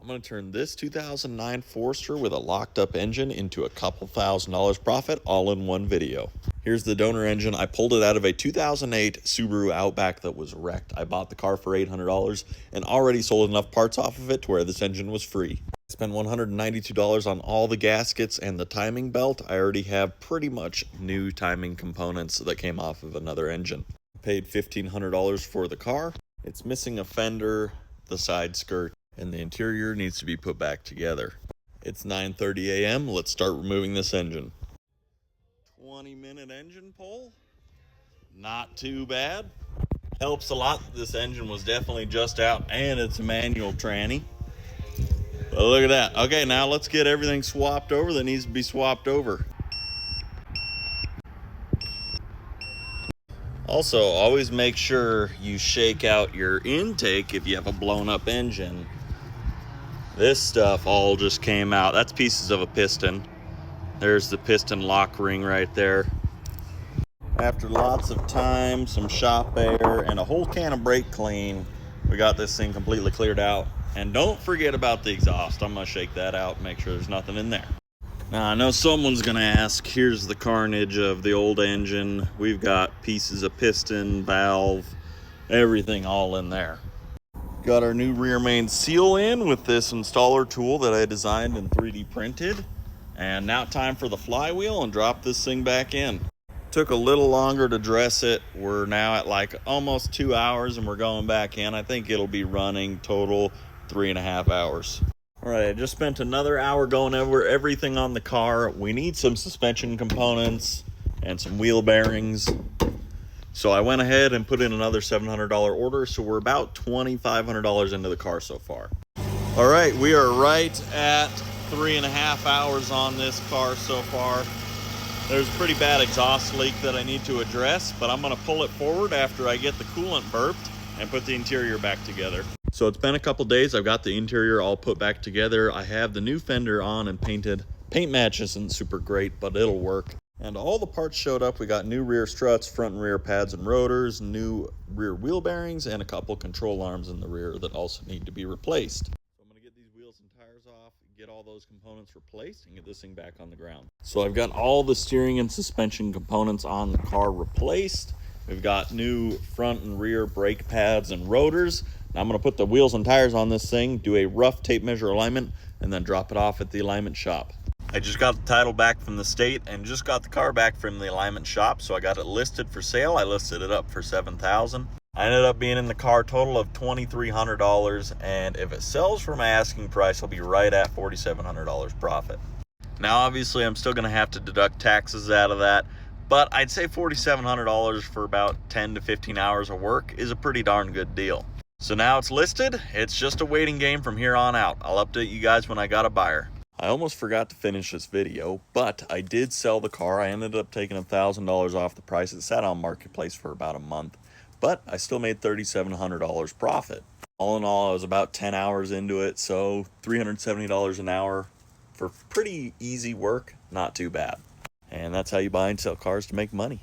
I'm going to turn this 2009 Forester with a locked up engine into a couple $1,000s profit all in one video. Here's the donor engine. I pulled it out of a 2008 Subaru Outback that was wrecked. I bought the car for $800 and already sold enough parts off of it to where this engine was free. I spent $192 on all the gaskets and the timing belt. I already have pretty much new timing components that came off of another engine. I paid $1,500 for the car. It's missing a fender, the side skirt, and the interior needs to be put back together. It's 9:30 a.m. Let's start removing this engine. 20-minute engine pull. Not too bad. Helps a lot. This engine was definitely just out, and it's a manual tranny. But look at that. Okay, now let's get everything swapped over that needs to be swapped over. Also, always make sure you shake out your intake if you have a blown up engine. This stuff all just came out. That's pieces of a piston. There's the piston lock ring right there. After lots of time, some shop air, and a whole can of brake clean, we got this thing completely cleared out. And don't forget about the exhaust. I'm gonna shake that out, make sure there's nothing in there. Now, I know someone's gonna ask, here's the carnage of the old engine. We've got pieces of piston, valve, everything all in there. Got our new rear main seal in with this installer tool that I designed and 3D printed. And now time for the flywheel and drop this thing back in. Took a little longer to dress it. We're now at like almost 2 hours and we're going back in. I think it'll be running total 3.5 hours. All right, I just spent another hour going over everything on the car. We need some suspension components and some wheel bearings. So I went ahead and put in another $700 order. So we're about $2,500 into the car so far. All right, we are right at 3.5 hours on this car so far. There's a pretty bad exhaust leak that I need to address, but I'm gonna pull it forward after I get the coolant burped and put the interior back together. So it's been a couple days. I've got the interior all put back together. I have the new fender on and painted. Paint match isn't super great, but it'll work. And all the parts showed up. We got new rear struts, front and rear pads and rotors, new rear wheel bearings, and a couple control arms in the rear that also need to be replaced. So I'm gonna get these wheels and tires off, get all those components replaced, and get this thing back on the ground. So I've got all the steering and suspension components on the car replaced. We've got new front and rear brake pads and rotors. Now I'm gonna put the wheels and tires on this thing, do a rough tape measure alignment, and then drop it off at the alignment shop. I just got the title back from the state and just got the car back from the alignment shop, so I got it listed for sale. I listed it up for $7,000. I ended up being in the car total of $2,300, and if it sells for my asking price, I'll be right at $4,700 profit. Now, obviously, I'm still gonna have to deduct taxes out of that, but I'd say $4,700 for about 10 to 15 hours of work is a pretty darn good deal. So now it's listed. It's just a waiting game from here on out. I'll update you guys when I got a buyer. I almost forgot to finish this video, but I did sell the car. I ended up taking $1,000 off the price. It sat on Marketplace for about a month, but I still made $3,700 profit. All in all, I was about 10 hours into it, so $370 an hour for pretty easy work, not too bad. And that's how you buy and sell cars to make money.